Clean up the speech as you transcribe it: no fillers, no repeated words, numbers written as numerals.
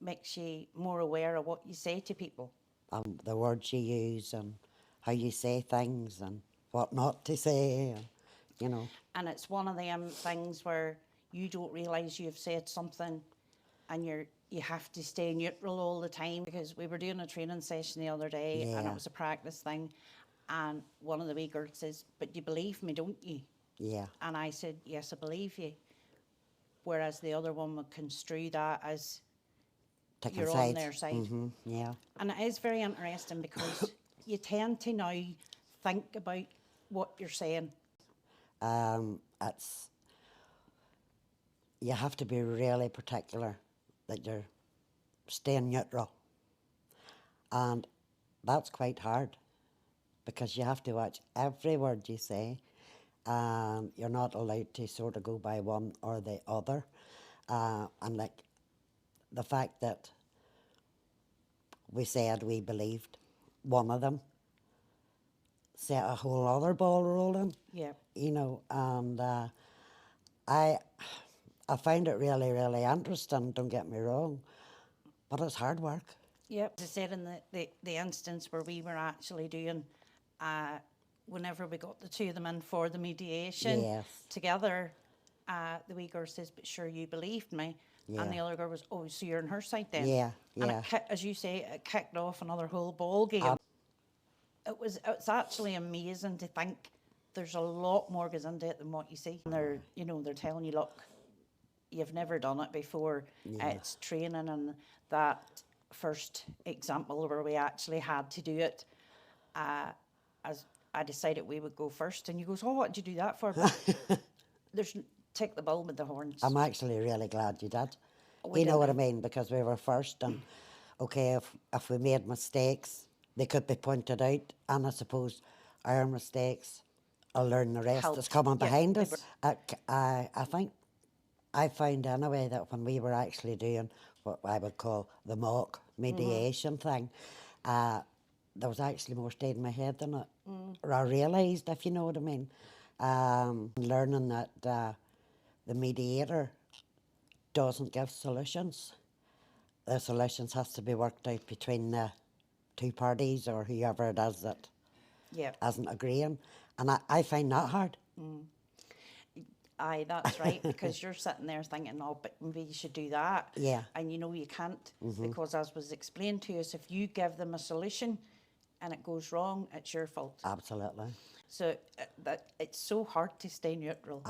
makes you more aware of what you say to people. And the words you use and how you say things and what not to say, and, you know. And it's one of them things where you don't realise you've said something and you have to stay neutral all the time, because we were doing a training session the other day and it Yeah. was a practice thing, and one of the wee girls says, "But you believe me, don't you?" Yeah. And I said, "Yes, I believe you." Whereas the other one would construe that as Taking you're sides. on their side. Yeah. And it is very interesting because you tend to now think about what you're saying. It's, you have to be really particular that you're staying neutral. And that's quite hard because you have to watch every word you say, and you're not allowed to sort of go by one or the other. And like the fact that we said we believed one of them set a whole other ball rolling, Yeah. you know, and I find it really, really interesting, don't get me wrong, but it's hard work. Yep. As I said, in the instance where we were actually doing, whenever we got the two of them in for the mediation Yes. together, the wee girl says, "But sure, you believed me." Yeah. And the other girl was, "Oh, so you're on her side then?" Yeah, And yeah. as you say, it kicked off another whole ball game. It's actually amazing to think there's a lot more goes into it than what you see. And they're telling you, "Look, you've never done it before." Yeah. It's training, and that first example where we actually had to do it, as I decided we would go first, and you goes, "Oh, what did you do that for?" But there's take the bull with the horns. I'm actually really glad you did. We You know what I didn't. mean? Because we were first, and okay, if we made mistakes, they could be pointed out, and I suppose our mistakes will learn the rest Help. that's coming Yeah, behind they us. I think I found anyway that when we were actually doing what I would call the mock mediation thing, there was actually more stayed in my head than it. Or I realised, if you know what I mean. Learning that the mediator doesn't give solutions. The solutions has to be worked out between the two parties or whoever it is that Yeah. isn't agreeing. And I find that hard. Aye, that's right, because you're sitting there thinking, "Oh, but maybe you should do that." Yeah. And you know you can't, because as was explained to us, if you give them a solution and it goes wrong, it's your fault. Absolutely. So that it's so hard to stay neutral.